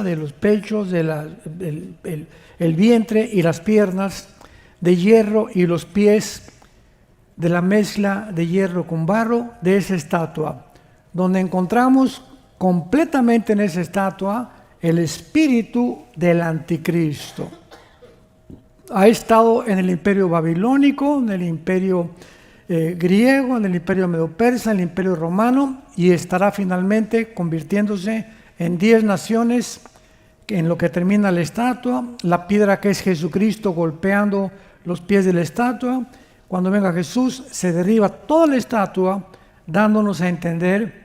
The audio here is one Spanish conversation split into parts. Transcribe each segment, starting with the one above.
de los pechos, el vientre y las piernas de hierro y los pies de la mezcla de hierro con barro de esa estatua, donde encontramos completamente en esa estatua el espíritu del anticristo. Ha estado en el imperio babilónico, en el imperio griego, en el imperio medo-persa, en el imperio romano, y estará finalmente convirtiéndose en 10 naciones en lo que termina la estatua, la piedra que es Jesucristo golpeando los pies de la estatua. Cuando venga Jesús se derriba toda la estatua, dándonos a entender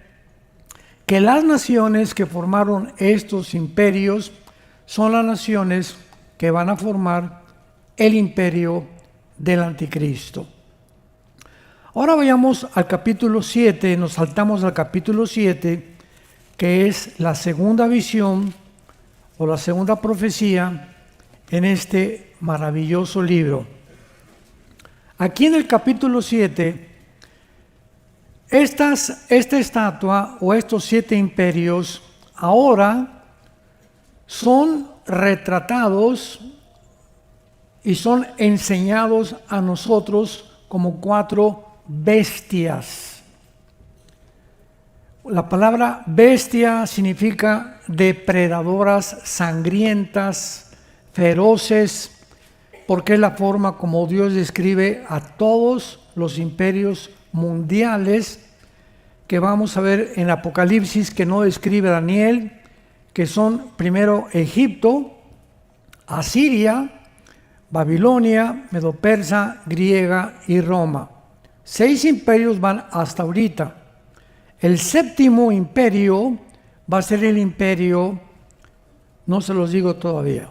que las naciones que formaron estos imperios son las naciones que van a formar el imperio del anticristo. Ahora vayamos al capítulo 7, nos saltamos al capítulo 7, que es la segunda visión o la segunda profecía en este maravilloso libro. Aquí en el capítulo 7, esta estatua o estos 7 imperios ahora son retratados y son enseñados a nosotros como 4 bestias. La palabra bestia significa depredadoras, sangrientas, feroces, porque es la forma como Dios describe a todos los imperios mundiales que vamos a ver en Apocalipsis, que no describe Daniel, que son primero Egipto, Asiria, Babilonia, Medo-Persa, griega y Roma. 6 imperios van hasta ahorita. El 7º imperio va a ser el imperio, no se los digo todavía.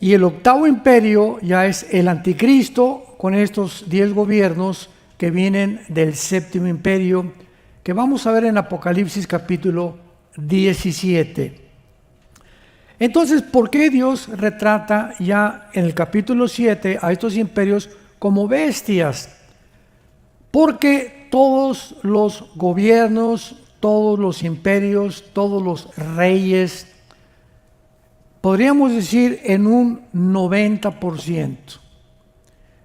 Y el 8º imperio ya es el anticristo con estos 10 gobiernos que vienen del 7º imperio, que vamos a ver en Apocalipsis capítulo 17. Entonces, ¿por qué Dios retrata ya en el capítulo 7 a estos imperios como bestias? Porque todos los gobiernos, todos los imperios, todos los reyes, podríamos decir en un 90%.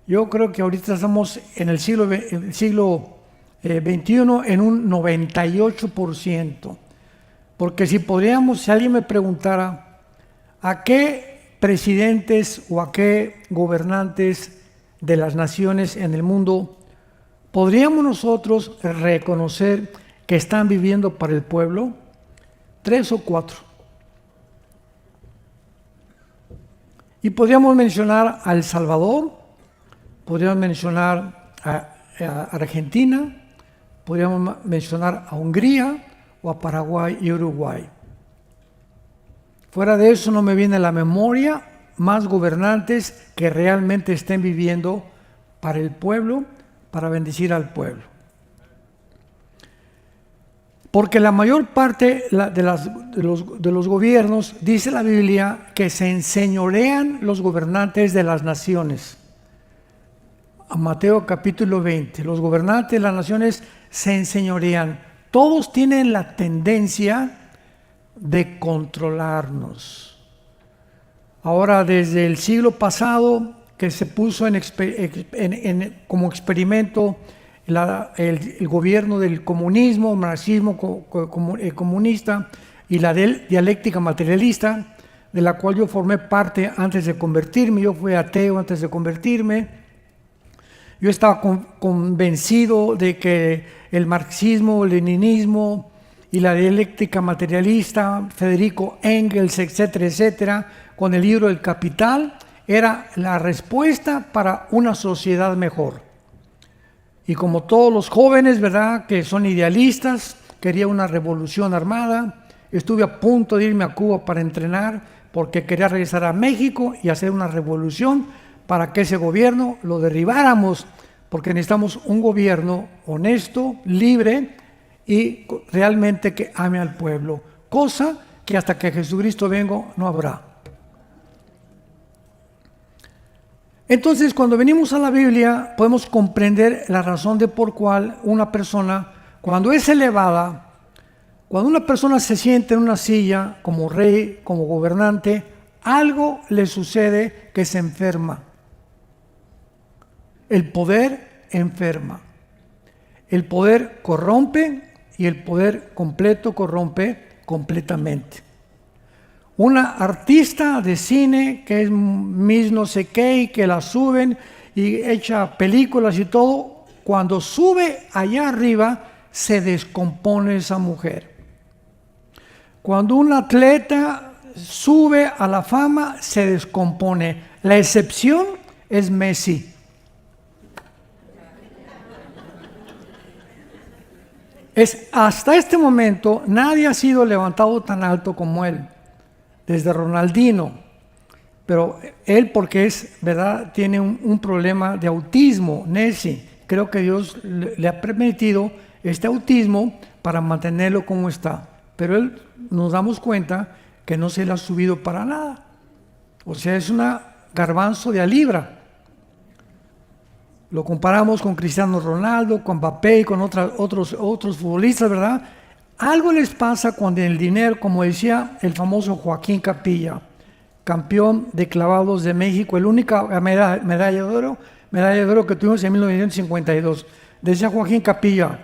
Yo creo que ahorita estamos en el siglo XXI en un 98%. Porque si alguien me preguntara a qué presidentes o a qué gobernantes de las naciones en el mundo podríamos nosotros reconocer que están viviendo para el pueblo, 3 o 4. Y podríamos mencionar a El Salvador, podríamos mencionar a Argentina, podríamos mencionar a Hungría o a Paraguay y Uruguay. Fuera de eso no me viene a la memoria más gobernantes que realmente estén viviendo para el pueblo, para bendecir al pueblo. Porque la mayor parte de los gobiernos, dice la Biblia, que se enseñorean los gobernantes de las naciones. A Mateo capítulo 20, los gobernantes de las naciones se enseñorean. Todos tienen la tendencia de controlarnos. Ahora, desde el siglo pasado, que se puso como experimento el gobierno del comunismo, marxismo comunista y la dialéctica materialista, de la cual yo formé parte antes de convertirme. Yo fui ateo antes de convertirme. Yo estaba convencido de que el marxismo, el leninismo y la dialéctica materialista, Federico Engels, etcétera, etcétera, con el libro El Capital, era la respuesta para una sociedad mejor. Y como todos los jóvenes, ¿verdad?, que son idealistas, quería una revolución armada. Estuve a punto de irme a Cuba para entrenar porque quería regresar a México y hacer una revolución para que ese gobierno lo derribáramos, porque necesitamos un gobierno honesto, libre y realmente que ame al pueblo, cosa que hasta que Jesucristo venga no habrá. Entonces, cuando venimos a la Biblia, podemos comprender la razón de por cual una persona, cuando es elevada, Cuando una persona se siente en una silla como rey, como gobernante, algo le sucede que se enferma. El poder enferma. El poder corrompe y el poder completo corrompe completamente. Una artista de cine que es Miss no sé qué y que la suben y echa películas y todo, cuando sube allá arriba se descompone esa mujer. Cuando un atleta sube a la fama se descompone. La excepción es Messi. Hasta este momento nadie ha sido levantado tan alto como él, desde Ronaldinho, pero él porque es, ¿verdad?, tiene un problema de autismo, Messi. Creo que Dios le ha permitido este autismo para mantenerlo como está, pero él nos damos cuenta que no se le ha subido para nada, o sea, es una garbanzo de a libra. Lo comparamos con Cristiano Ronaldo, con Mbappé y con otros futbolistas, ¿verdad? Algo les pasa cuando el dinero, como decía el famoso Joaquín Capilla, campeón de clavados de México, la única medalla de oro que tuvimos en 1952. Decía Joaquín Capilla,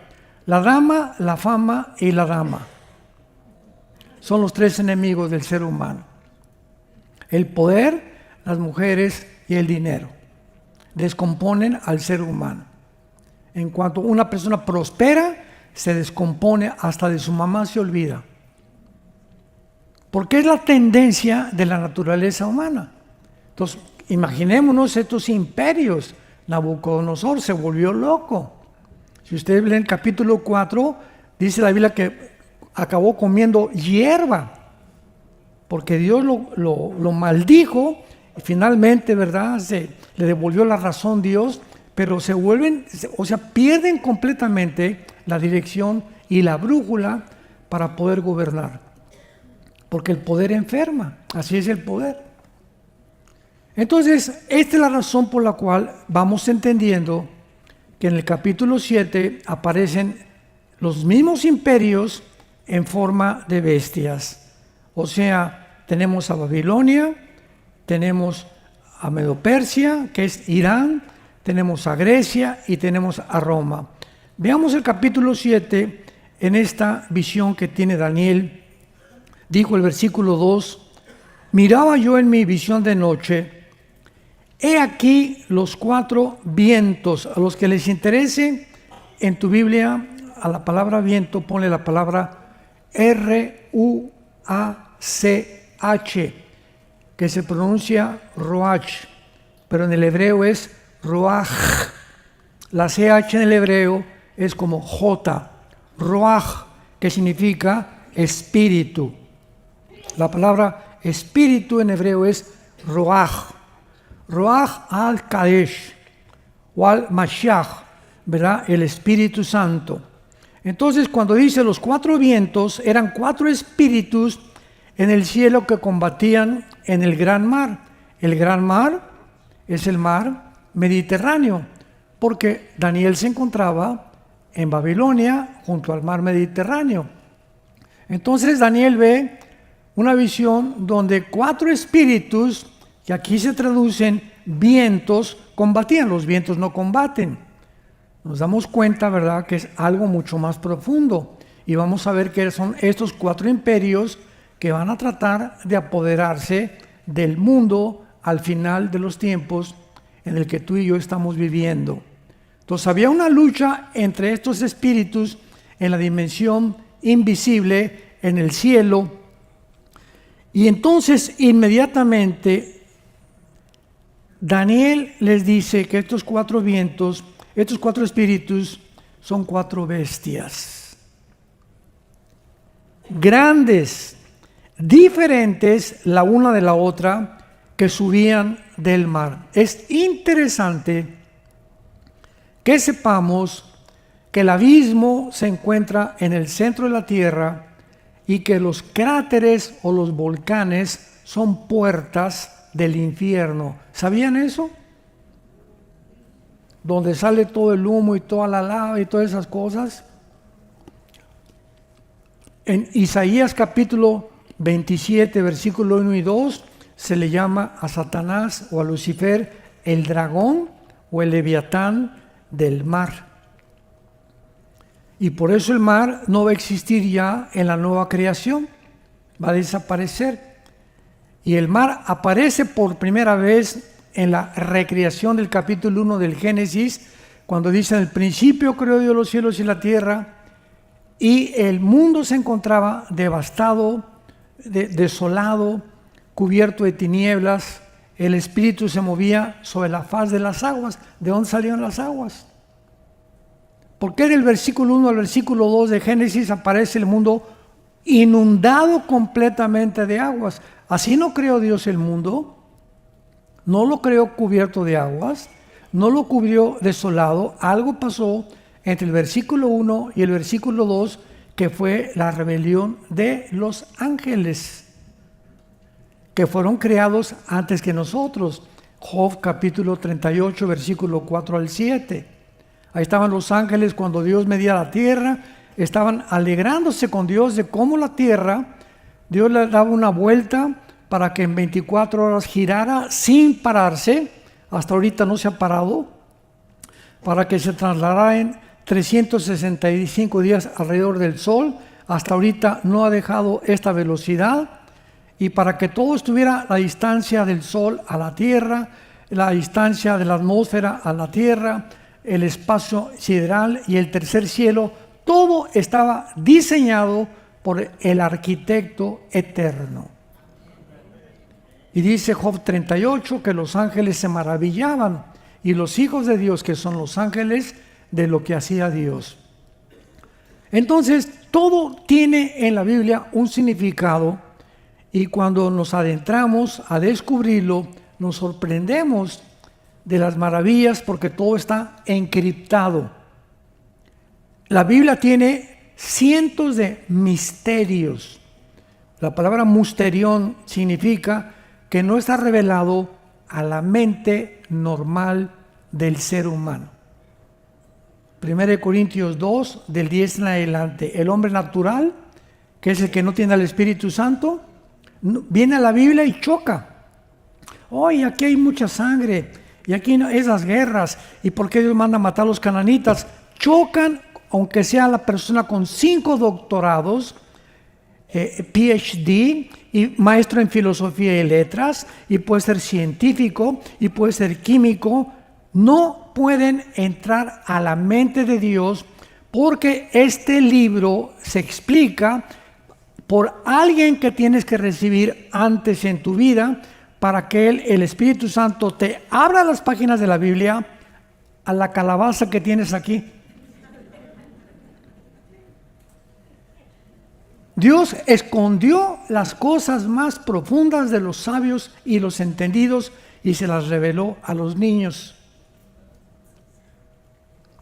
la dama, la fama y la dama son los tres enemigos del ser humano. El poder, las mujeres y el dinero descomponen al ser humano. En cuanto una persona prospera, se descompone, hasta de su mamá se olvida. Porque es la tendencia de la naturaleza humana. Entonces, imaginémonos estos imperios. Nabucodonosor se volvió loco. Si ustedes leen el capítulo 4, dice la Biblia que acabó comiendo hierba, porque Dios lo maldijo. Y finalmente, ¿verdad?, le devolvió la razón Dios, pero se vuelven, o sea, pierden completamente la dirección y la brújula para poder gobernar. Porque el poder enferma, así es el poder. Entonces, esta es la razón por la cual vamos entendiendo que en el capítulo 7 aparecen los mismos imperios en forma de bestias. O sea, tenemos a Babilonia, tenemos a Medo-Persia, que es Irán, tenemos a Grecia y tenemos a Roma. Veamos el capítulo 7 en esta visión que tiene Daniel. Dijo el versículo 2, miraba yo en mi visión de noche, he aquí los 4 vientos. A los que les interese, en tu Biblia, a la palabra viento, ponle la palabra R-U-A-C-H, que se pronuncia Roach, pero en el hebreo es Roach. La CH en el hebreo es como J, Roach, que significa espíritu. La palabra espíritu en hebreo es Roach, Roach al-Kadesh, o al-Mashiach, ¿verdad?, el Espíritu Santo. Entonces, cuando dice los 4 vientos, eran 4 espíritus en el cielo que combatían en el gran mar. El gran mar es el mar Mediterráneo, porque Daniel se encontraba en Babilonia junto al mar Mediterráneo. Entonces Daniel ve una visión donde 4 espíritus, que aquí se traducen vientos, combatían. Los vientos no combaten. Nos damos cuenta, ¿verdad?, que es algo mucho más profundo. Y vamos a ver que son estos 4 imperios que van a tratar de apoderarse del mundo al final de los tiempos en el que tú y yo estamos viviendo. Entonces había una lucha entre estos espíritus en la dimensión invisible, en el cielo, y entonces inmediatamente Daniel les dice que estos 4 vientos, estos 4 espíritus son 4 bestias grandes, diferentes la una de la otra, que subían del mar. Es interesante que sepamos que el abismo se encuentra en el centro de la tierra y que los cráteres o los volcanes son puertas del infierno. ¿Sabían eso? Donde sale todo el humo y toda la lava y todas esas cosas. En Isaías capítulo 27, versículo 1 y 2, se le llama a Satanás o a Lucifer el dragón o el leviatán del mar. Y por eso el mar no va a existir ya en la nueva creación, va a desaparecer. Y el mar aparece por primera vez en la recreación del capítulo 1 del Génesis, cuando dice: en el principio creó Dios los cielos y la tierra, y el mundo se encontraba devastado, desolado, cubierto de tinieblas. El Espíritu se movía sobre la faz de las aguas. ¿De dónde salieron las aguas? Porque del versículo 1 al versículo 2 de Génesis aparece el mundo inundado completamente de aguas. Así no creó Dios el mundo, no lo creó cubierto de aguas, no lo cubrió desolado. Algo pasó entre el versículo 1 y el versículo 2, que fue la rebelión de los ángeles, que fueron creados antes que nosotros. Job capítulo 38, versículo 4 al 7. Ahí estaban los ángeles cuando Dios medía la tierra, estaban alegrándose con Dios de cómo la tierra, Dios le daba una vuelta para que en 24 horas girara sin pararse. Hasta ahorita no se ha parado, para que se trasladara en 365 días alrededor del sol. Hasta ahorita no ha dejado esta velocidad, y para que todo estuviera a la distancia del sol a la tierra, la distancia de la atmósfera a la tierra, el espacio sideral y el tercer cielo, todo estaba diseñado por el arquitecto eterno. Y dice Job 38 que los ángeles se maravillaban, y los hijos de Dios, que son los ángeles, de lo que hacía Dios. Entonces, todo tiene en la Biblia un significado, y cuando nos adentramos a descubrirlo, nos sorprendemos de las maravillas, porque todo está encriptado. La Biblia tiene cientos de misterios. La palabra musterión significa que no está revelado a la mente normal del ser humano. 1 Corintios 2, del 10 en adelante. El hombre natural, que es el que no tiene al Espíritu Santo, viene a la Biblia y choca. Oye, aquí hay mucha sangre, y aquí no, esas guerras, y por qué Dios manda a matar a los cananitas. Chocan, aunque sea la persona con 5 doctorados, PhD, y maestro en filosofía y letras, y puede ser científico, y puede ser químico. No pueden entrar a la mente de Dios, porque este libro se explica por alguien que tienes que recibir antes en tu vida, para que el Espíritu Santo te abra las páginas de la Biblia a la calabaza que tienes aquí. Dios escondió las cosas más profundas de los sabios y los entendidos, y se las reveló a los niños,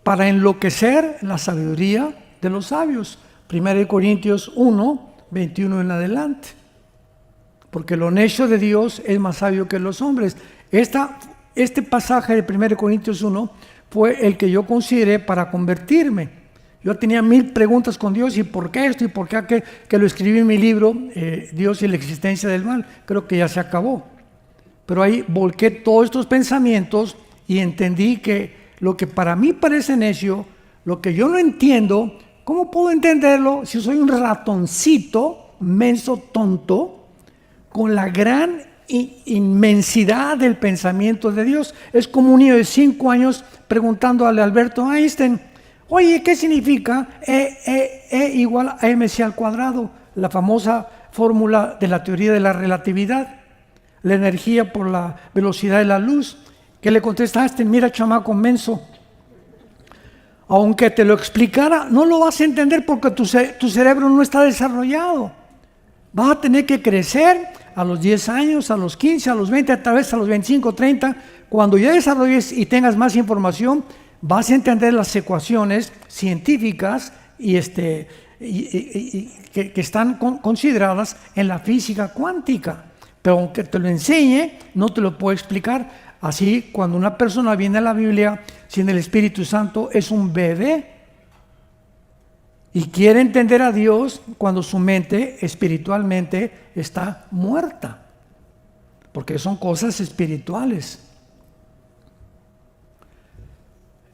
para enloquecer la sabiduría de los sabios. 1 Corintios 1, 21 en adelante. Porque lo necio de Dios es más sabio que los hombres. Este pasaje de 1 Corintios 1 fue el que yo consideré para convertirme. Yo tenía 1000 preguntas con Dios, y por qué esto y por qué aquello, que lo escribí en mi libro, Dios y la existencia del mal. Creo que ya se acabó. Pero ahí volqué todos estos pensamientos y entendí que lo que para mí parece necio, lo que yo no entiendo, ¿cómo puedo entenderlo si soy un ratoncito, menso, tonto, con la gran inmensidad del pensamiento de Dios? Es como un niño de 5 años preguntándole a Alberto Einstein: oye, ¿qué significa E igual a mc al cuadrado? La famosa fórmula de la teoría de la relatividad, la energía por la velocidad de la luz. ¿Qué le contestaste? Mira, chamaco menso, aunque te lo explicara, no lo vas a entender, porque tu cerebro no está desarrollado. Vas a tener que crecer a los 10 años, a los 15, a los 20, tal vez a los 25, 30. Cuando ya desarrolles y tengas más información, vas a entender las ecuaciones científicas que están consideradas en la física cuántica. Pero aunque te lo enseñe, no te lo puedo explicar. Así, cuando una persona viene a la Biblia sin el Espíritu Santo, es un bebé. y quiere entender a Dios cuando su mente espiritualmente está muerta, porque son cosas espirituales.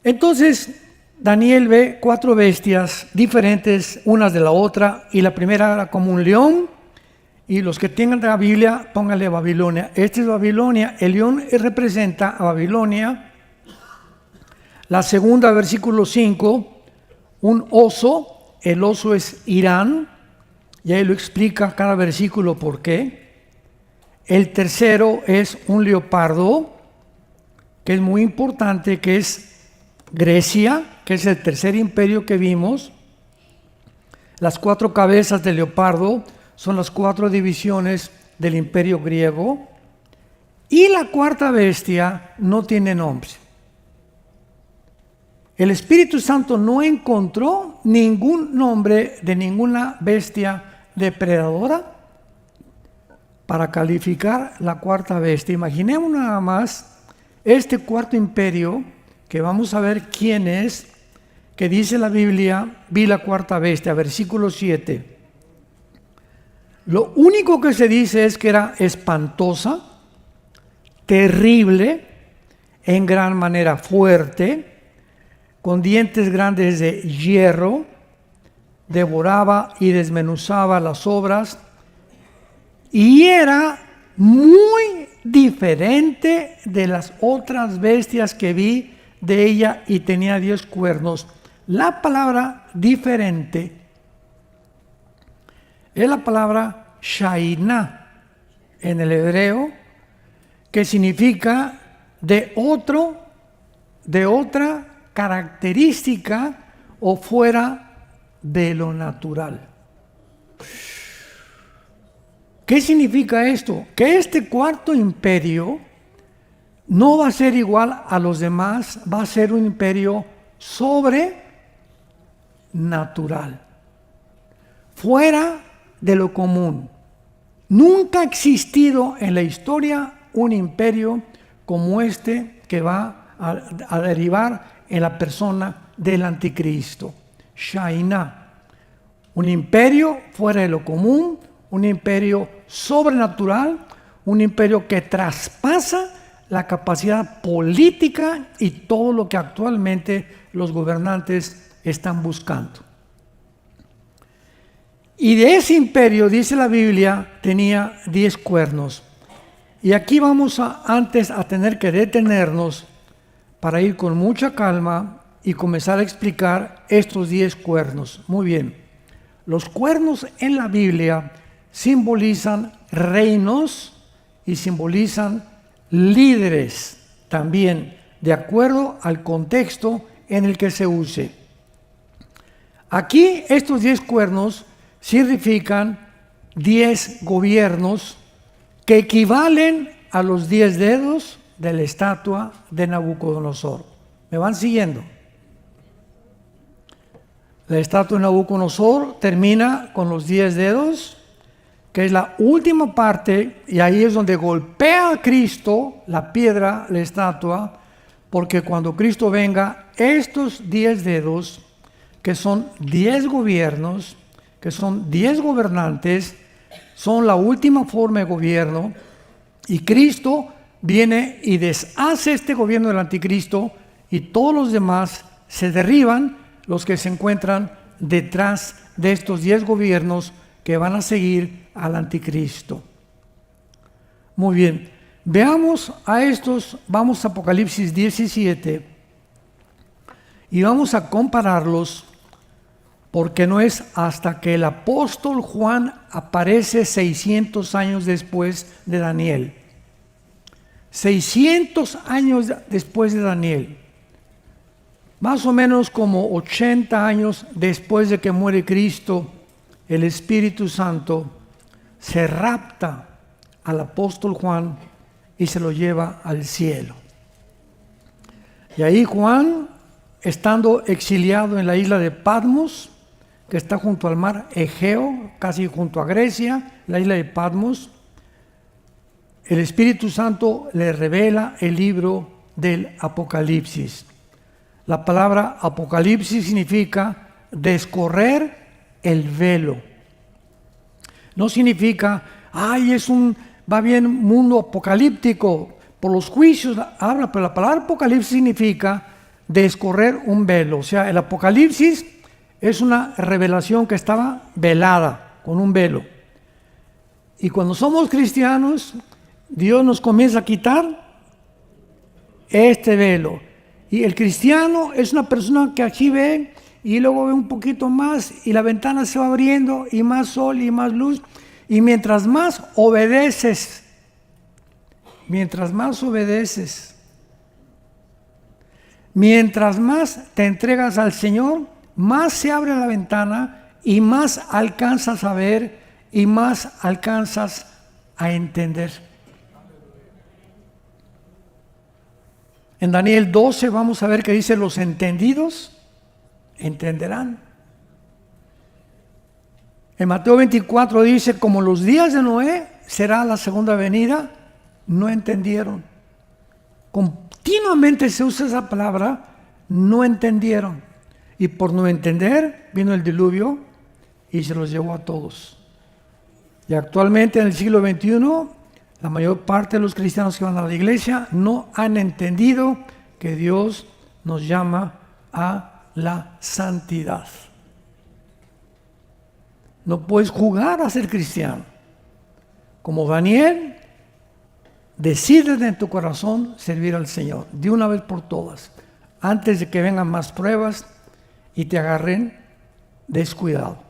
Entonces, Daniel ve 4 bestias diferentes unas de la otra, y la primera era como un león, y los que tengan la Biblia, pónganle Babilonia. Esta es Babilonia, el león representa a Babilonia. La segunda, versículo 5, un oso, el oso es Irán, y ahí lo explica cada versículo por qué. El tercero es un leopardo, que es muy importante, que es Grecia, que es el tercer imperio que vimos. Las 4 cabezas del leopardo son las 4 divisiones del imperio griego. Y la cuarta bestia no tiene nombre. El Espíritu Santo no encontró ningún nombre de ninguna bestia depredadora para calificar la cuarta bestia. Imaginemos nada más este cuarto imperio, que vamos a ver quién es, que dice la Biblia, vi la cuarta bestia, versículo 7. Lo único que se dice es que era espantosa, terrible, en gran manera fuerte, con dientes grandes de hierro, devoraba y desmenuzaba las obras, y era muy diferente de las otras bestias que vi de ella, y tenía 10 cuernos. La palabra diferente es la palabra Shaina en el hebreo, que significa de otra característica o fuera de lo natural. ¿Qué significa esto? Que este cuarto imperio no va a ser igual a los demás, va a ser un imperio sobrenatural, fuera de lo común. Nunca ha existido en la historia un imperio como este, que va a derivar en la persona del anticristo. Shaina, un imperio fuera de lo común, un imperio sobrenatural, un imperio que traspasa la capacidad política y todo lo que actualmente los gobernantes están buscando. Y de ese imperio, dice la Biblia, tenía 10 cuernos. Y aquí vamos antes a tener que detenernos para ir con mucha calma y comenzar a explicar estos 10 cuernos. Muy bien, los cuernos en la Biblia simbolizan reinos y simbolizan líderes también, de acuerdo al contexto en el que se use. Aquí estos 10 cuernos significan 10 gobiernos que equivalen a los 10 dedos de la estatua de Nabucodonosor. ¿Me van siguiendo? La estatua de Nabucodonosor termina con los 10 dedos, que es la última parte, y ahí es donde golpea a Cristo la piedra, la estatua, porque cuando Cristo venga, estos 10 dedos, que son 10 gobiernos, que son 10 gobernantes, son la última forma de gobierno, y Cristo viene y deshace este gobierno del anticristo, y todos los demás se derriban, los que se encuentran detrás de estos 10 gobiernos que van a seguir al anticristo. Muy bien, veamos a estos, vamos a Apocalipsis 17 y vamos a compararlos, porque no es hasta que el apóstol Juan aparece 600 años después de Daniel. 600 años después de Daniel. Más o menos como 80 años después de que muere Cristo, el Espíritu Santo se rapta al apóstol Juan y se lo lleva al cielo. Y ahí Juan, estando exiliado en la isla de Patmos, que está junto al mar Egeo, casi junto a Grecia, la isla de Patmos, el Espíritu Santo le revela el libro del Apocalipsis. La palabra Apocalipsis significa descorrer el velo. No significa, va bien mundo apocalíptico, por los juicios habla, pero la palabra apocalipsis significa descorrer un velo. O sea, el apocalipsis es una revelación que estaba velada con un velo. Y cuando somos cristianos, Dios nos comienza a quitar este velo. Y el cristiano es una persona que aquí ve y luego ve un poquito más y la ventana se va abriendo y más sol y más luz. Y mientras más obedeces, mientras más te entregas al Señor, más se abre la ventana y más alcanzas a ver y más alcanzas a entender. En Daniel 12 vamos a ver que dice: los entendidos entenderán. En Mateo 24 dice: como los días de Noé será la segunda venida. No entendieron. Continuamente se usa esa palabra, no entendieron. Y por no entender vino el diluvio y se los llevó a todos. Y actualmente en el siglo XXI, la mayor parte de los cristianos que van a la iglesia no han entendido que Dios nos llama a la santidad. No puedes jugar a ser cristiano. Como Daniel, decides en tu corazón servir al Señor de una vez por todas, antes de que vengan más pruebas y te agarren descuidado.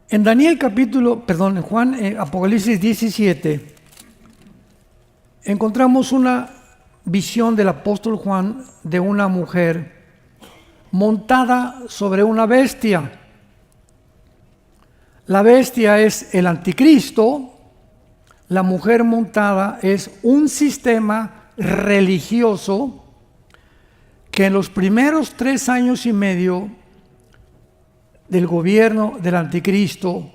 En Apocalipsis 17, encontramos una visión del apóstol Juan de una mujer montada sobre una bestia. La bestia es el anticristo. La mujer montada es un sistema religioso que en los primeros 3 años y medio del gobierno del anticristo,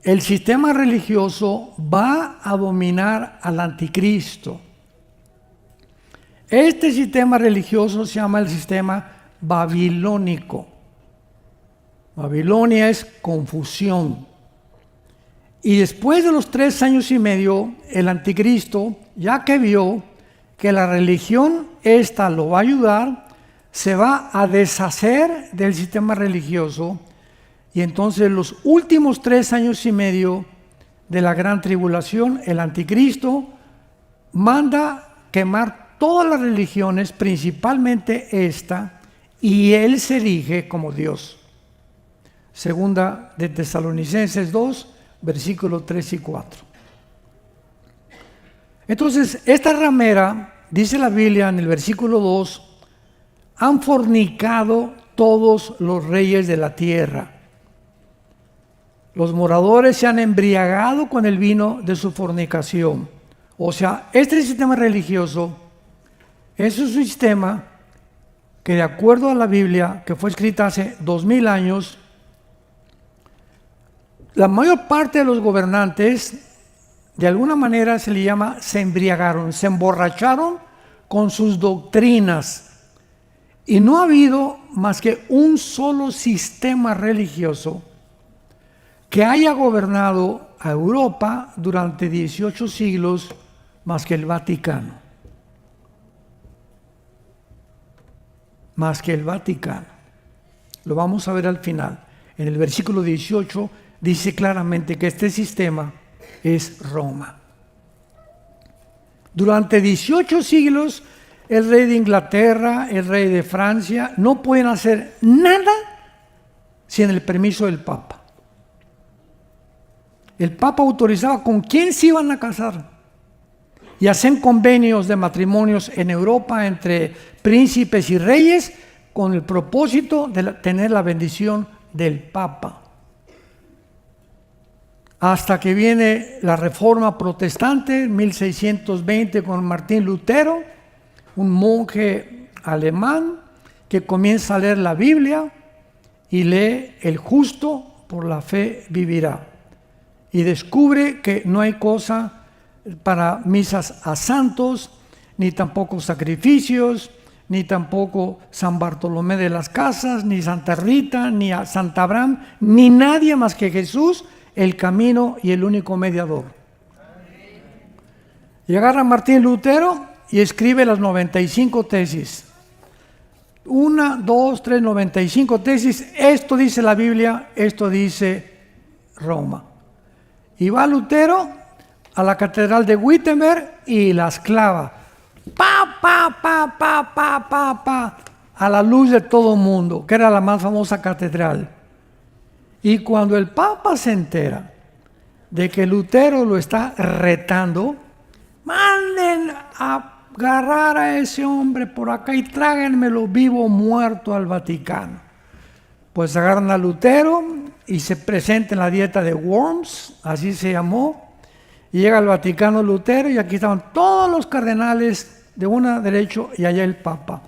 el sistema religioso va a dominar al anticristo. Este sistema religioso se llama el sistema babilónico. Babilonia es confusión. Y después de los 3 años y medio, el anticristo, ya que vio que la religión esta lo va a ayudar, se va a deshacer del sistema religioso. Y entonces los últimos 3 años y medio de la gran tribulación, el anticristo manda quemar todas las religiones, principalmente esta, y él se erige como Dios. Segunda de Tesalonicenses 2, versículos 3 y 4. Entonces, esta ramera, dice la Biblia en el versículo 2, han fornicado todos los reyes de la tierra. Los moradores se han embriagado con el vino de su fornicación. O sea, este sistema religioso es un sistema que, de acuerdo a la Biblia, que fue escrita hace 2000 años, la mayor parte de los gobernantes, de alguna manera se embriagaron, se emborracharon con sus doctrinas. Y no ha habido más que un solo sistema religioso que haya gobernado a Europa durante 18 siglos más que el Vaticano. Más que el Vaticano. Lo vamos a ver al final. En el versículo 18 dice claramente que este sistema es Roma. Durante 18 siglos, el rey de Inglaterra, el rey de Francia, no pueden hacer nada sin el permiso del Papa. El Papa autorizaba con quién se iban a casar. Y hacen convenios de matrimonios en Europa entre príncipes y reyes con el propósito de tener la bendición del Papa. Hasta que viene la Reforma Protestante en 1620 con Martín Lutero, un monje alemán que comienza a leer la Biblia y lee: el justo por la fe vivirá. Y descubre que no hay cosa para misas a santos, ni tampoco sacrificios, ni tampoco San Bartolomé de las Casas, ni Santa Rita, ni a Santa Abraham, ni nadie más que Jesús, el camino y el único mediador. Y agarra a Martín Lutero y escribe las 95 tesis. 1, 2, 3, 95 tesis. Esto dice la Biblia, esto dice Roma. Y va Lutero a la catedral de Wittenberg y las clava. A la luz de todo el mundo, que era la más famosa catedral. Y cuando el Papa se entera de que Lutero lo está retando, manden a agarrar a ese hombre por acá y tráiganmelo vivo o muerto al Vaticano. Pues agarran a Lutero y se presenta en la dieta de Worms, así se llamó, y llega al Vaticano Lutero y aquí estaban todos los cardenales de una derecho y allá el Papa.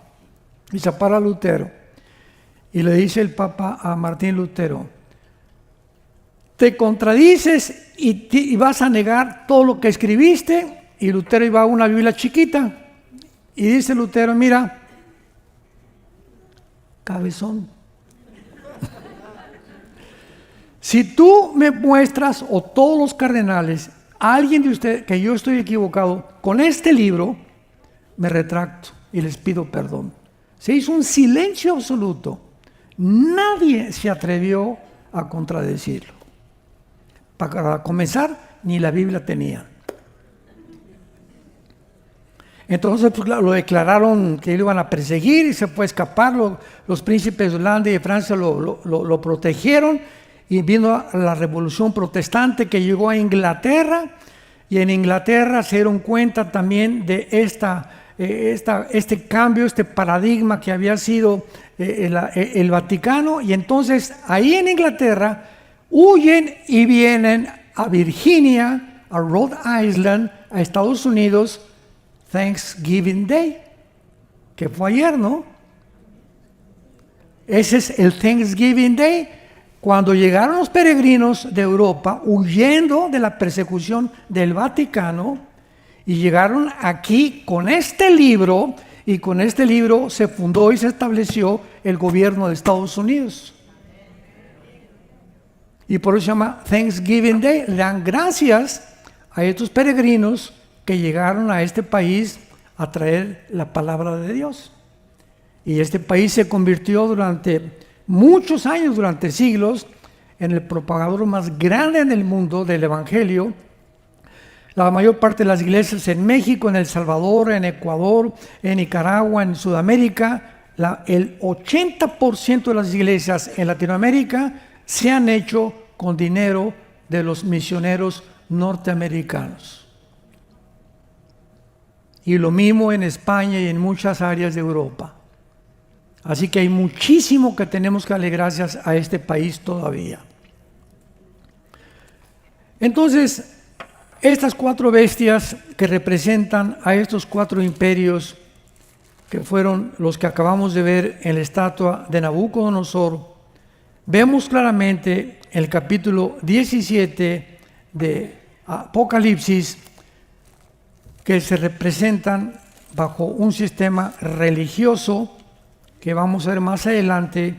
Y se para Lutero y le dice el Papa a Martín Lutero: te contradices y vas a negar todo lo que escribiste. Y Lutero iba a una Biblia chiquita y dice Lutero: mira, cabezón, si tú me muestras, o todos los cardenales, a alguien de ustedes que yo estoy equivocado con este libro, me retracto y les pido perdón. Se hizo un silencio absoluto. Nadie se atrevió a contradecirlo. Para comenzar, ni la Biblia tenía. Entonces pues, lo declararon que lo iban a perseguir y se fue a escapar. Los príncipes de Holanda y de Francia lo protegieron, y vino la revolución protestante que llegó a Inglaterra, y en Inglaterra se dieron cuenta también de este cambio, este paradigma que había sido el Vaticano, y entonces ahí en Inglaterra huyen y vienen a Virginia, a Rhode Island, a Estados Unidos, Thanksgiving Day, que fue ayer, ¿no? Ese es el Thanksgiving Day, cuando llegaron los peregrinos de Europa huyendo de la persecución del Vaticano y llegaron aquí con este libro, y con este libro se fundó y se estableció el gobierno de Estados Unidos. Y por eso se llama Thanksgiving Day. Le dan gracias a estos peregrinos que llegaron a este país a traer la palabra de Dios. Y este país se convirtió durante muchos años, durante siglos, en el propagador más grande en el mundo del Evangelio. La mayor parte de las iglesias en México, en El Salvador, en Ecuador, en Nicaragua, en Sudamérica, el 80% de las iglesias en Latinoamérica se han hecho con dinero de los misioneros norteamericanos. Y lo mismo en España y en muchas áreas de Europa. Así que hay muchísimo que tenemos que darle gracias a este país todavía. Entonces, estas 4 bestias que representan a estos 4 imperios, que fueron los que acabamos de ver en la estatua de Nabucodonosor, vemos claramente en el capítulo 17 de Apocalipsis que se representan bajo un sistema religioso que vamos a ver más adelante,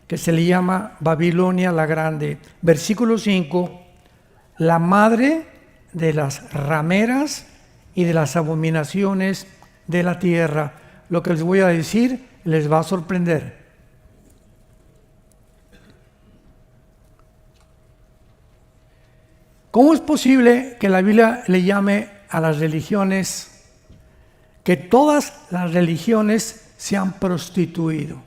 que se le llama Babilonia la Grande. Versículo 5, la madre de las rameras y de las abominaciones de la tierra. Lo que les voy a decir les va a sorprender. ¿Cómo es posible que la Biblia le llame a las religiones, que todas las religiones se han prostituido?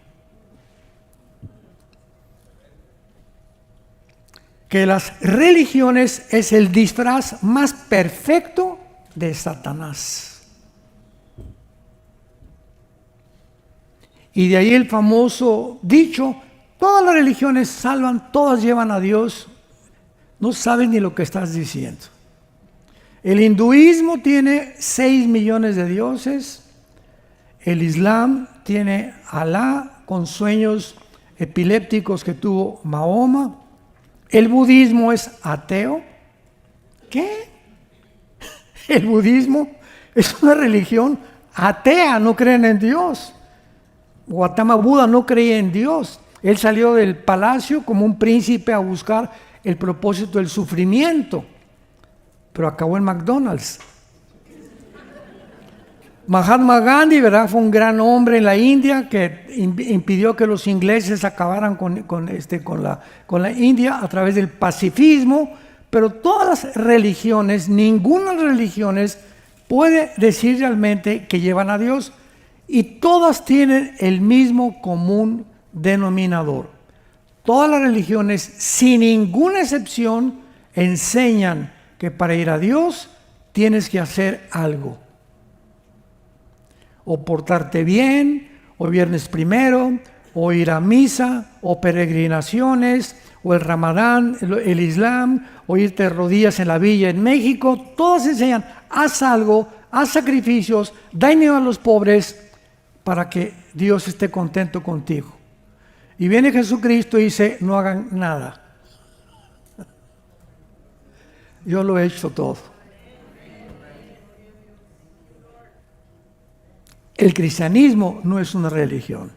Que las religiones es el disfraz más perfecto de Satanás. Y de ahí el famoso dicho: todas las religiones salvan, todas llevan a Dios. No sabes ni lo que estás diciendo. El hinduismo tiene 6 millones de dioses. El Islam tiene Alá con sueños epilépticos que tuvo Mahoma. El budismo es ateo. ¿Qué? El budismo es una religión atea, no creen en Dios. Gautama Buda no creía en Dios. Él salió del palacio como un príncipe a buscar el propósito del sufrimiento, pero acabó en McDonald's. Mahatma Gandhi, ¿verdad? Fue un gran hombre en la India que impidió que los ingleses acabaran con la India a través del pacifismo, pero todas las religiones, ninguna de las religiones puede decir realmente que llevan a Dios, y todas tienen el mismo común denominador. Todas las religiones, sin ninguna excepción, enseñan que para ir a Dios tienes que hacer algo. O portarte bien, o viernes primero, o ir a misa, o peregrinaciones, o el Ramadán, el Islam, o irte de rodillas en la villa en México. Todos enseñan, haz algo, haz sacrificios, da dinero a los pobres para que Dios esté contento contigo. Y viene Jesucristo y dice, no hagan nada. Yo lo he hecho todo. El cristianismo no es una religión,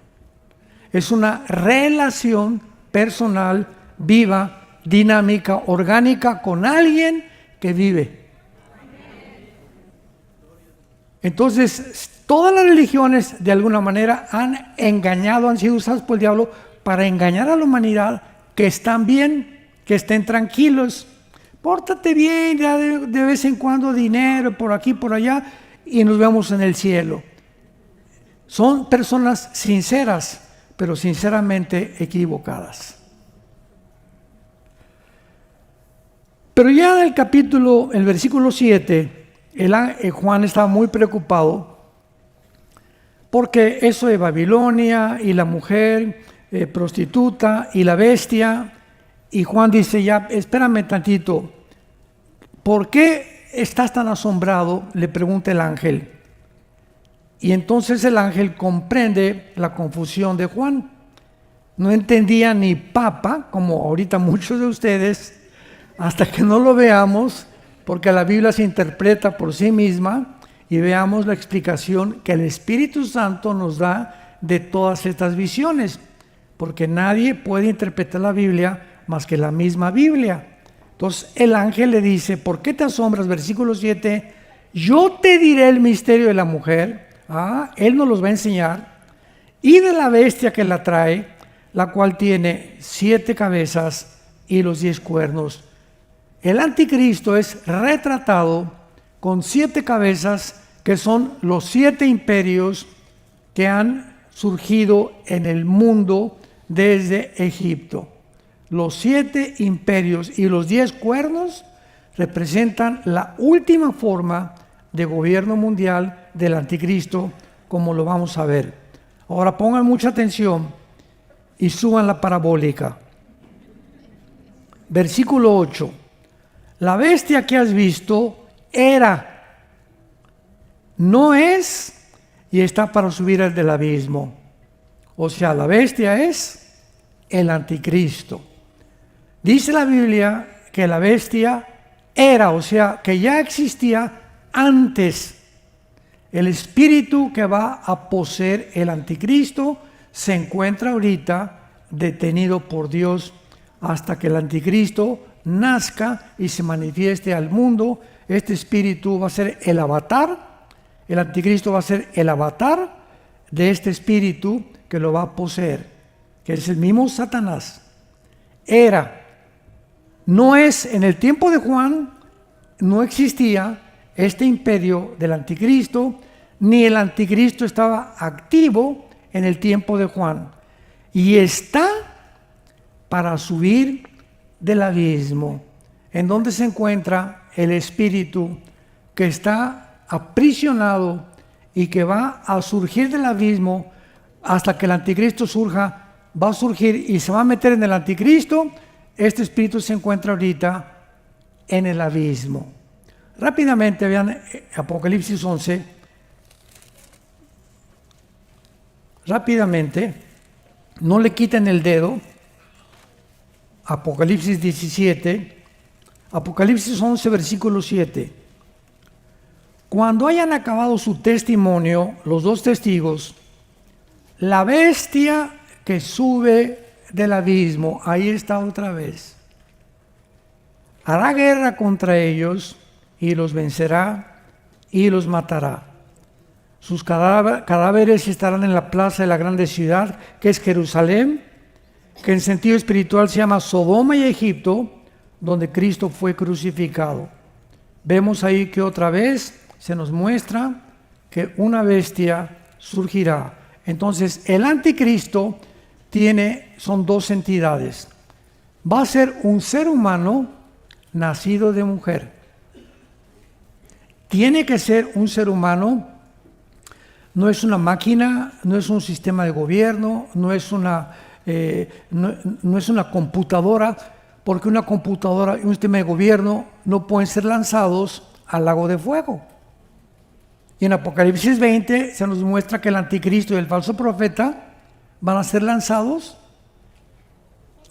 es una relación personal, viva, dinámica, orgánica con alguien que vive. Entonces, todas las religiones de alguna manera han engañado, han sido usadas por el diablo para engañar a la humanidad, que están bien, que estén tranquilos, pórtate bien, ya de vez en cuando dinero por aquí, por allá, y nos vemos en el cielo. Son personas sinceras, pero sinceramente equivocadas. Pero ya en el versículo 7, Juan estaba muy preocupado porque eso de Babilonia y la mujer prostituta y la bestia, y Juan dice, ya, espérame tantito, ¿por qué estás tan asombrado?, le pregunta el ángel. Y entonces el ángel comprende la confusión de Juan. No entendía ni papa, como ahorita muchos de ustedes, hasta que no lo veamos, porque la Biblia se interpreta por sí misma y veamos la explicación que el Espíritu Santo nos da de todas estas visiones, porque nadie puede interpretar la Biblia más que la misma Biblia. Entonces el ángel le dice, ¿por qué te asombras? Versículo 7, yo te diré el misterio de la mujer. Él nos los va a enseñar, y de la bestia que la trae, la cual tiene 7 cabezas y los 10 cuernos. El anticristo es retratado con 7 cabezas, que son los 7 imperios que han surgido en el mundo desde Egipto. Los 7 imperios y los 10 cuernos representan la última forma de gobierno mundial del anticristo, como lo vamos a ver. Ahora pongan mucha atención y suban la parabólica. Versículo 8. La bestia que has visto era, no es, y está para subir al del abismo. O sea, la bestia es el anticristo. Dice la Biblia que la bestia era, o sea, que ya existía antes. El espíritu que va a poseer el anticristo se encuentra ahorita detenido por Dios hasta que el anticristo nazca y se manifieste al mundo. Este espíritu va a ser el avatar, el anticristo va a ser el avatar de este espíritu que lo va a poseer, que es el mismo Satanás. No es, en el tiempo de Juan no existía este imperio del anticristo, ni el anticristo estaba activo en el tiempo de Juan, y está para subir del abismo, en donde se encuentra el espíritu que está aprisionado y que va a surgir del abismo hasta que el anticristo surja. Va a surgir y se va a meter en el anticristo. Este espíritu se encuentra ahorita en el abismo. Rápidamente vean Apocalipsis 11. Rápidamente, no le quiten el dedo. Apocalipsis 17, Apocalipsis 11, versículo 7. Cuando hayan acabado su testimonio, los 2 testigos, La bestia que sube del abismo, ahí está otra vez. Hará guerra contra ellos y los vencerá y los matará. Sus cadáveres estarán en la plaza de la grande ciudad, que es Jerusalén, que en sentido espiritual se llama Sodoma y Egipto, donde Cristo fue crucificado. Vemos ahí que otra vez se nos muestra que una bestia surgirá. Entonces, el anticristo son dos entidades. Va a ser un ser humano nacido de mujer. Tiene que ser un ser humano, no es una máquina, no es un sistema de gobierno, no es una computadora, porque una computadora y un sistema de gobierno no pueden ser lanzados al lago de fuego. Y en Apocalipsis 20 se nos muestra que el anticristo y el falso profeta van a ser lanzados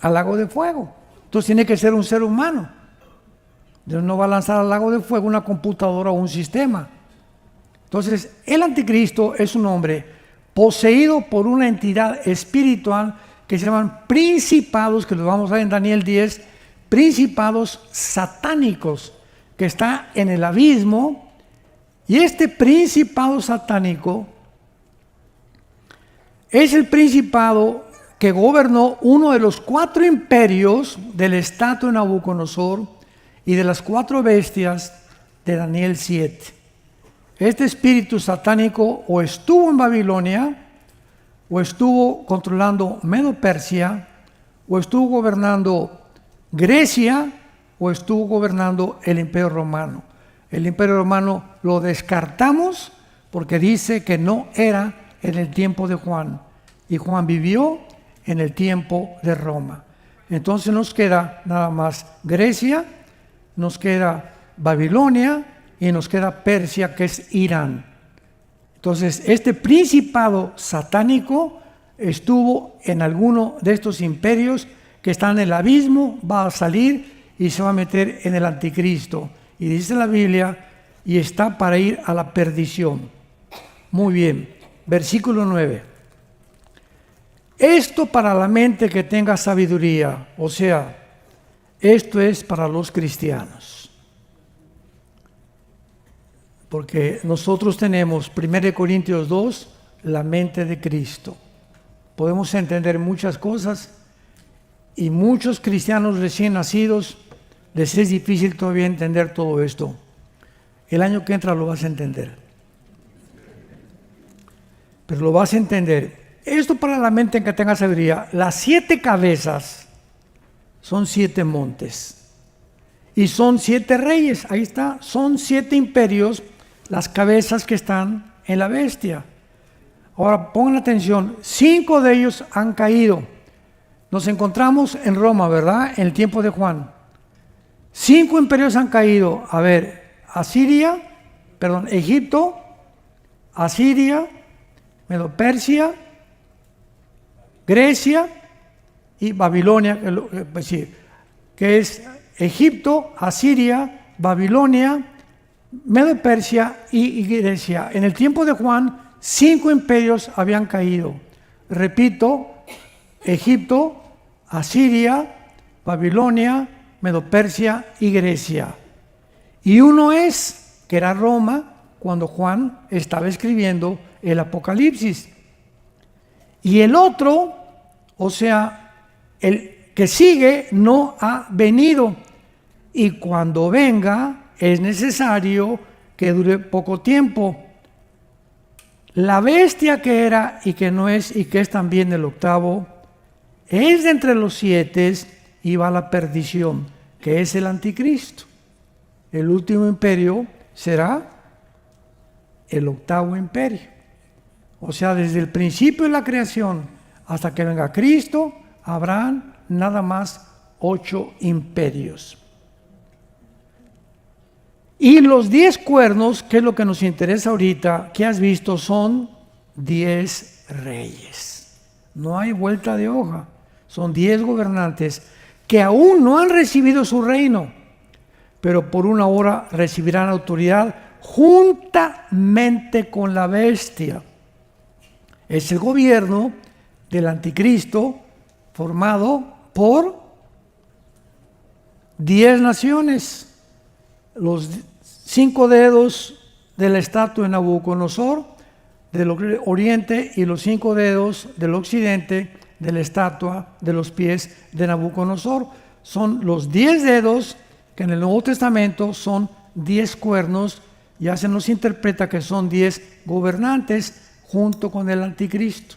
al lago de fuego. Entonces tiene que ser un ser humano. Dios no va a lanzar al lago de fuego una computadora o un sistema. Entonces, el anticristo es un hombre poseído por una entidad espiritual que se llaman principados, que los vamos a ver en Daniel 10, principados satánicos, que está en el abismo. Y este principado satánico es el principado que gobernó uno de los 4 imperios del estatua de Nabucodonosor y de las 4 bestias de Daniel 7. Este espíritu satánico o estuvo en Babilonia, o estuvo controlando Medo-Persia, o estuvo gobernando Grecia, o estuvo gobernando el Imperio Romano. El Imperio Romano lo descartamos porque dice que no era en el tiempo de Juan, y Juan vivió en el tiempo de Roma. Entonces nos queda nada más Grecia, nos queda Babilonia y nos queda Persia, que es Irán. Entonces, este principado satánico estuvo en alguno de estos imperios que están en el abismo, va a salir y se va a meter en el anticristo. Y dice la Biblia, y está para ir a la perdición. Muy bien, versículo 9. Esto para la mente que tenga sabiduría, o sea, esto es para los cristianos. Porque nosotros tenemos, 1 Corintios 2, la mente de Cristo. Podemos entender muchas cosas y muchos cristianos recién nacidos les es difícil todavía entender todo esto. El año que entra lo vas a entender. Pero lo vas a entender. Esto para la mente en que tenga sabiduría. Las 7 cabezas son 7 montes. Y son 7 reyes. Ahí está. Son 7 imperios. Las cabezas que están en la bestia. Ahora pongan atención, 5 de ellos han caído. Nos encontramos en Roma, ¿verdad? En el tiempo de Juan. 5 imperios han caído. A ver, Egipto, Asiria, Medo-Persia, Grecia y Babilonia, que es Egipto, Asiria, Babilonia, Medo-Persia y Grecia. En el tiempo de Juan, 5 imperios habían caído. Repito, Egipto, Asiria, Babilonia, Medo-Persia y Grecia. Y uno que era Roma, cuando Juan estaba escribiendo el Apocalipsis. Y el otro, o sea, el que sigue, no ha venido. Y cuando venga, es necesario que dure poco tiempo. La bestia que era y que no es y que es también el octavo, es de entre los 7 y va a la perdición, que es el anticristo. El último imperio será el octavo imperio. O sea, desde el principio de la creación hasta que venga Cristo, habrán nada más 8 imperios. Y los 10 cuernos, que es lo que nos interesa ahorita, que has visto, son 10 reyes. No hay vuelta de hoja. Son 10 gobernantes que aún no han recibido su reino, pero por una hora recibirán autoridad juntamente con la bestia. Es el gobierno del anticristo formado por 10 naciones, los 5 dedos de la estatua de Nabucodonosor del oriente y los 5 dedos del occidente de la estatua de los pies de Nabucodonosor. Son los 10 dedos que en el Nuevo Testamento son 10 cuernos, ya se nos interpreta que son 10 gobernantes junto con el anticristo.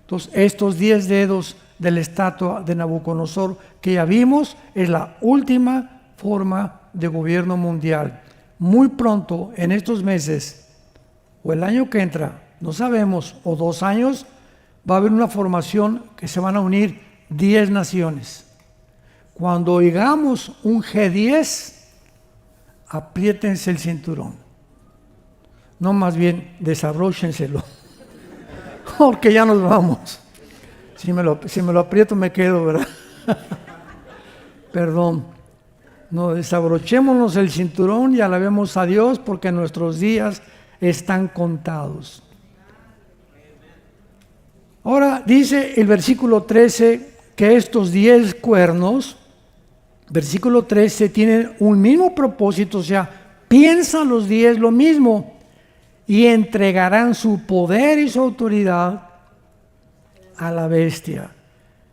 Entonces, estos 10 dedos de la estatua de Nabucodonosor que ya vimos es la última forma de gobierno mundial. Muy pronto, en estos meses, o el año que entra, no sabemos, o 2 años, va a haber una formación que se van a unir 10 naciones. Cuando oigamos un G10, apriétense el cinturón. No, más bien, desabróchenselo. Porque ya nos vamos. Si me lo aprieto me quedo, ¿verdad? Perdón. No, desabrochémonos el cinturón y alabemos a Dios porque nuestros días están contados. Ahora dice el versículo 13 que estos 10 cuernos, versículo 13, tienen un mismo propósito, o sea, piensan los 10 lo mismo y entregarán su poder y su autoridad a la bestia.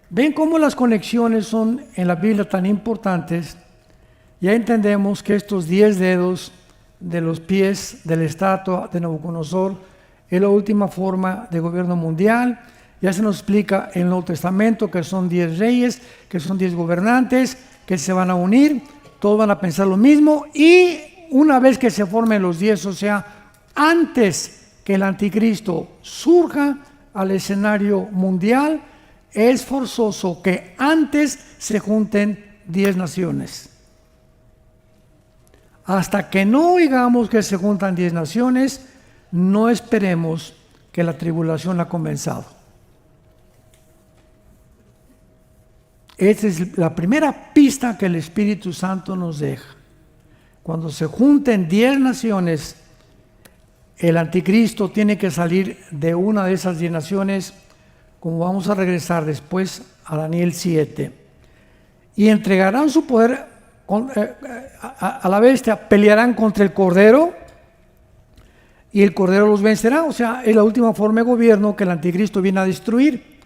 ¿Ven cómo las conexiones son en la Biblia tan importantes? Ya entendemos que estos 10 dedos de los pies de la estatua de Nabucodonosor es la última forma de gobierno mundial. Ya se nos explica en el Nuevo Testamento que son 10 reyes, que son 10 gobernantes, que se van a unir, todos van a pensar lo mismo y una vez que se formen los 10, o sea, antes que el anticristo surja al escenario mundial, es forzoso que antes se junten 10 naciones. Hasta que no oigamos que se juntan 10 naciones, no esperemos que la tribulación ha comenzado. Esta es la primera pista que el Espíritu Santo nos deja. Cuando se junten 10 naciones, el anticristo tiene que salir de una de esas 10 naciones, como vamos a regresar después a Daniel 7. Y entregarán su poder a la bestia, pelearán contra el Cordero y el Cordero los vencerá. O sea, es la última forma de gobierno que el anticristo viene a destruir,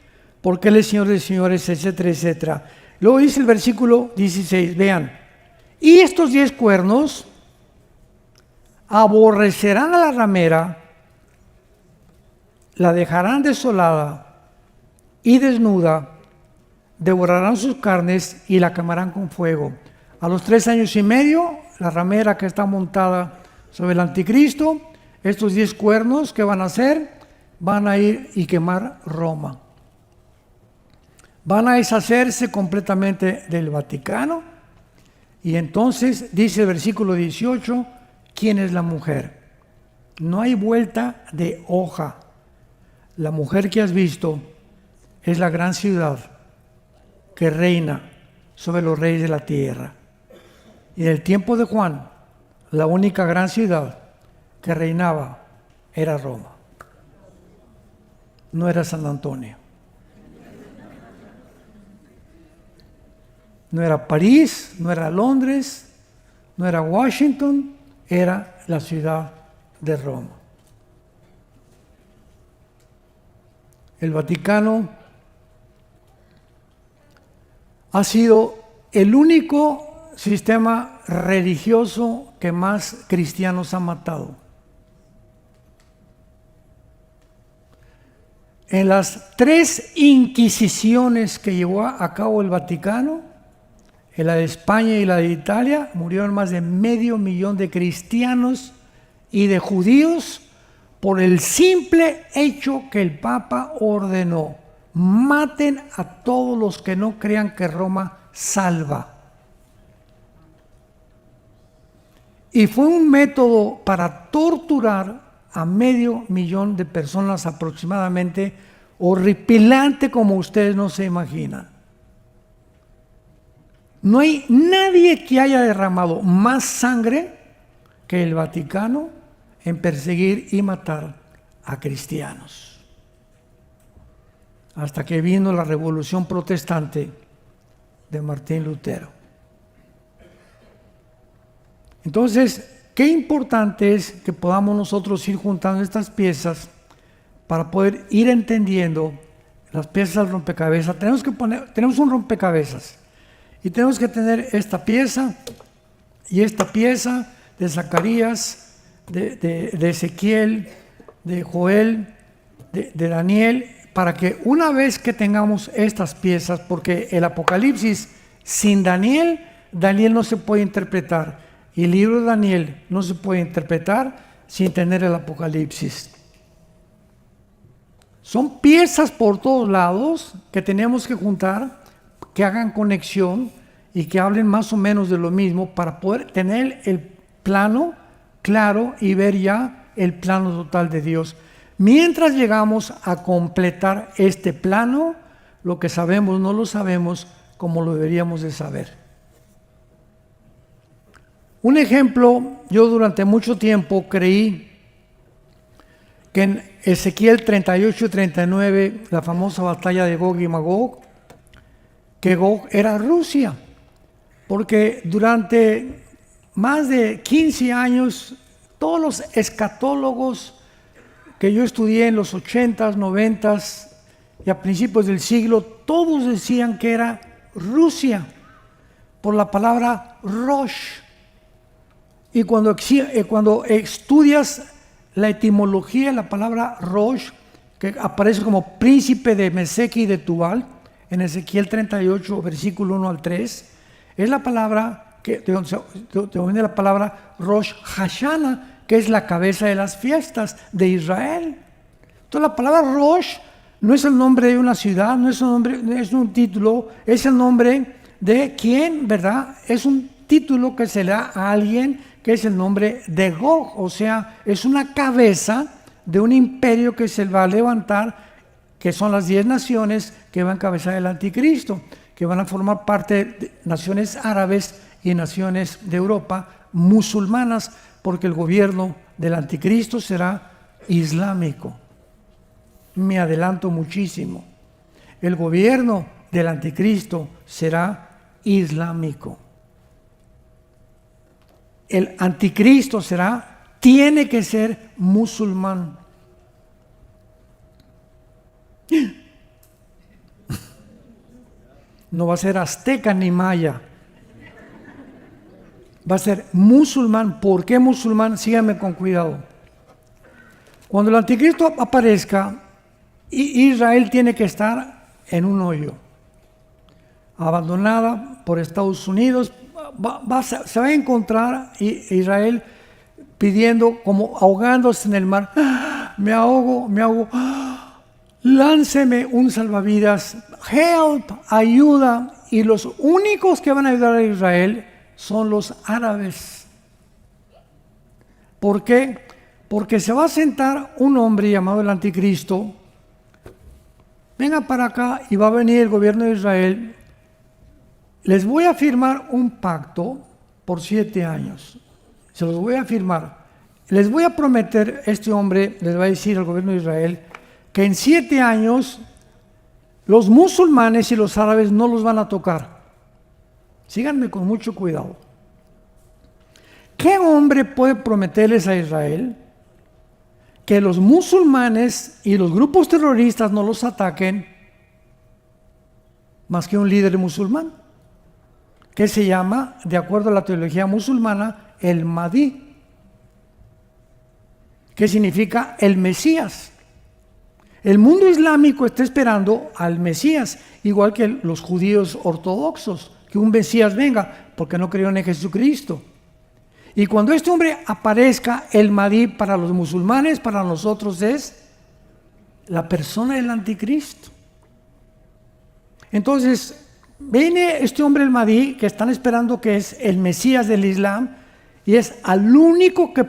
porque Él es Señor de señores, etcétera, etcétera. Luego dice el versículo 16, vean, y estos 10 cuernos aborrecerán a la ramera, la dejarán desolada y desnuda, devorarán sus carnes y la quemarán con fuego. A los 3 años y medio, la ramera que está montada sobre el anticristo, estos 10 cuernos que van a hacer, van a ir y quemar Roma. Van a deshacerse completamente del Vaticano. Y entonces dice el versículo 18, ¿quién es la mujer? No hay vuelta de hoja. La mujer que has visto es la gran ciudad que reina sobre los reyes de la tierra. Y en el tiempo de Juan, la única gran ciudad que reinaba era Roma. No era San Antonio. No era París, no era Londres, no era Washington, era la ciudad de Roma. El Vaticano ha sido el único sistema religioso que más cristianos ha matado. En las 3 inquisiciones que llevó a cabo el Vaticano, en la de España y la de Italia, murieron más de 500,000 de cristianos y de judíos por el simple hecho que el Papa ordenó: maten a todos los que no crean que Roma salva. Y fue un método para torturar a 500,000 de personas aproximadamente, horripilante como ustedes no se imaginan. No hay nadie que haya derramado más sangre que el Vaticano en perseguir y matar a cristianos. hasta que vino la Revolución Protestante de Martín Lutero. Entonces, qué importante es que podamos nosotros ir juntando estas piezas para poder ir entendiendo las piezas del rompecabezas. Tenemos un rompecabezas y tenemos que tener esta pieza y esta pieza de Zacarías, de Ezequiel, de Joel, de Daniel, para que una vez que tengamos estas piezas, porque el Apocalipsis sin Daniel no se puede interpretar, y el libro de Daniel no se puede interpretar sin tener el Apocalipsis. Son piezas por todos lados que tenemos que juntar, que hagan conexión y que hablen más o menos de lo mismo para poder tener el plano claro y ver ya el plano total de Dios. Mientras llegamos a completar este plano, lo que sabemos no lo sabemos como lo deberíamos de saber. Un ejemplo, yo durante mucho tiempo creí que en Ezequiel 38 y 39, la famosa batalla de Gog y Magog, que Gog era Rusia, porque durante más de 15 años todos los escatólogos que yo estudié en los 80s, 90s y a principios del siglo, todos decían que era Rusia, por la palabra Rosh. Y cuando estudias la etimología de la palabra Rosh, que aparece como príncipe de Mesec y de Tubal, en Ezequiel 38, versículo 1 al 3, es la palabra, de donde viene la palabra Rosh Hashanah, que es la cabeza de las fiestas de Israel. Entonces la palabra Rosh no es el nombre de una ciudad, no es un título, es el nombre de quién, ¿verdad? Es un título que se le da a alguien que es el nombre de Gog, o sea, es una cabeza de un imperio que se va a levantar, que son las 10 naciones que van a encabezar el anticristo, que van a formar parte de naciones árabes y naciones de Europa musulmanas, porque el gobierno del anticristo será islámico. Me adelanto muchísimo. El gobierno del anticristo será islámico. El anticristo tiene que ser musulmán. No va a ser azteca ni maya. Va a ser musulmán. ¿Por qué musulmán? Síganme con cuidado. Cuando el anticristo aparezca, Israel tiene que estar en un hoyo, abandonada por Estados Unidos. Se va a encontrar Israel pidiendo, como ahogándose en el mar, me ahogo, lánceme un salvavidas, help, ayuda. Y los únicos que van a ayudar a Israel son los árabes. ¿Por qué? Porque se va a sentar un hombre llamado el anticristo, venga para acá, y va a venir el gobierno de Israel. Les voy a firmar un pacto por 7 años. Se los voy a firmar. Les voy a prometer, este hombre les va a decir al gobierno de Israel, que en 7 años los musulmanes y los árabes no los van a tocar. Síganme con mucho cuidado. ¿Qué hombre puede prometerles a Israel que los musulmanes y los grupos terroristas no los ataquen más que un líder musulmán, que se llama, de acuerdo a la teología musulmana, el Mahdi, que significa el Mesías? El mundo islámico está esperando al Mesías, igual que los judíos ortodoxos, que un Mesías venga, porque no creyeron en Jesucristo. Y cuando este hombre aparezca, el Mahdi para los musulmanes, para nosotros es la persona del anticristo. Entonces, viene este hombre, el Mahdi, que están esperando, que es el Mesías del Islam, y es al único que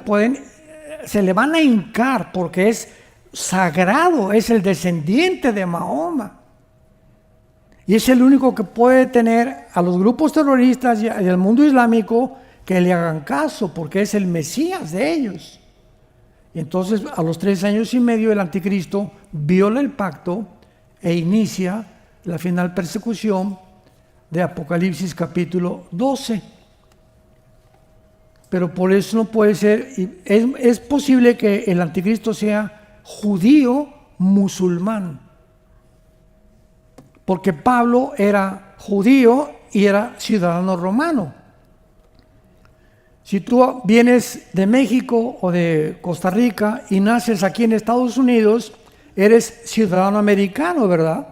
se le van a hincar, porque es sagrado, es el descendiente de Mahoma. Y es el único que puede tener a los grupos terroristas y al mundo islámico que le hagan caso, porque es el Mesías de ellos. Y entonces, a los 3 años y medio, el anticristo viola el pacto, e inicia la final persecución de Apocalipsis capítulo 12. Pero por eso no puede ser, es posible que el anticristo sea judío musulmán, porque Pablo era judío y era ciudadano romano. Si tú vienes de México o de Costa Rica y naces aquí en Estados Unidos, eres ciudadano americano, ¿verdad?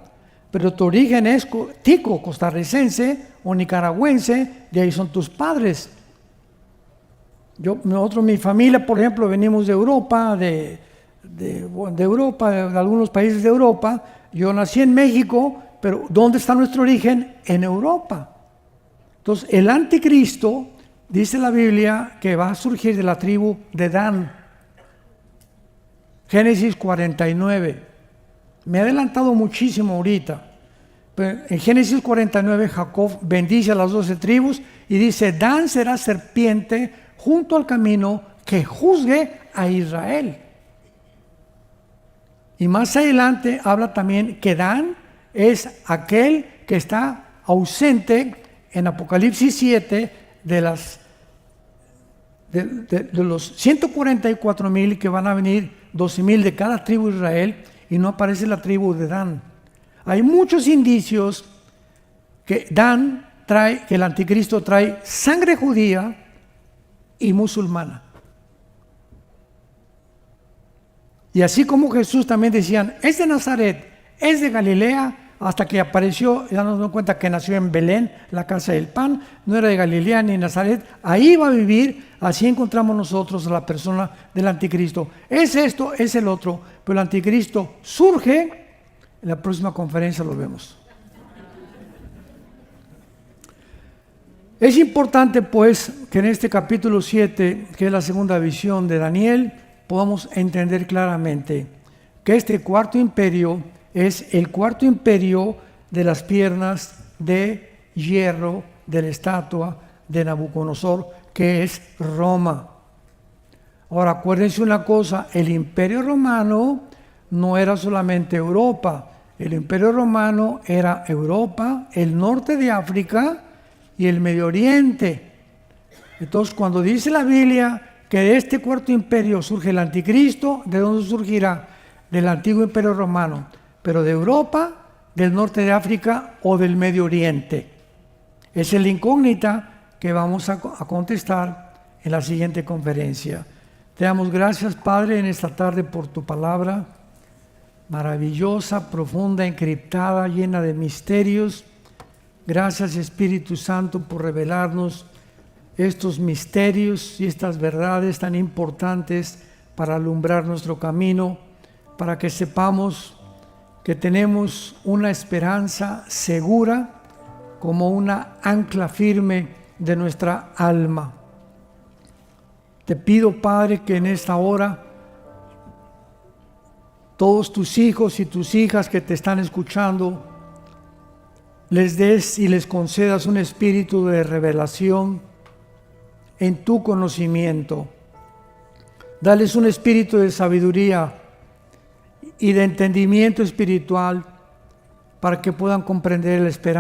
Pero tu origen es tico, costarricense o nicaragüense, de ahí son tus padres. Nosotros, mi familia, por ejemplo, venimos de Europa, de Europa, de algunos países de Europa. Yo nací en México, pero ¿dónde está nuestro origen? En Europa. Entonces, el anticristo, dice la Biblia, que va a surgir de la tribu de Dan. Génesis 49. Me he adelantado muchísimo ahorita. Pero en Génesis 49, Jacob bendice a las 12 tribus y dice: Dan será serpiente junto al camino que juzgue a Israel. Y más adelante habla también que Dan es aquel que está ausente en Apocalipsis 7 de los 144,000 que van a venir, 12,000 de cada tribu de Israel, y no aparece la tribu de Dan. Hay muchos indicios que que el anticristo trae sangre judía y musulmana. Y así como Jesús también decían, es de Nazaret, es de Galilea, hasta que apareció, ya nos damos cuenta que nació en Belén, la casa del pan, no era de Galilea ni Nazaret, ahí va a vivir. Así encontramos nosotros a la persona del anticristo. Es esto, es el otro, pero el anticristo surge. En la próxima conferencia lo vemos. Es importante pues que en este capítulo 7, que es la segunda visión de Daniel, podamos entender claramente que este cuarto imperio es el cuarto imperio de las piernas de hierro de la estatua de Nabucodonosor, que es Roma. Ahora acuérdense una cosa, el imperio romano no era solamente Europa, el imperio romano era Europa, el norte de África y el Medio Oriente. Entonces, cuando dice la Biblia que de este cuarto imperio surge el anticristo, ¿de dónde surgirá? Del antiguo imperio romano, pero de Europa, del norte de África o del Medio Oriente. Esa es la incógnita que vamos a contestar en la siguiente conferencia. Te damos gracias, Padre, en esta tarde por tu palabra maravillosa, profunda, encriptada, llena de misterios. Gracias, Espíritu Santo, por revelarnos estos misterios y estas verdades tan importantes para alumbrar nuestro camino, para que sepamos que tenemos una esperanza segura como una ancla firme de nuestra alma. Te pido, Padre, que en esta hora todos tus hijos y tus hijas que te están escuchando, les des y les concedas un espíritu de revelación en tu conocimiento. Dales un espíritu de sabiduría y de entendimiento espiritual para que puedan comprender la esperanza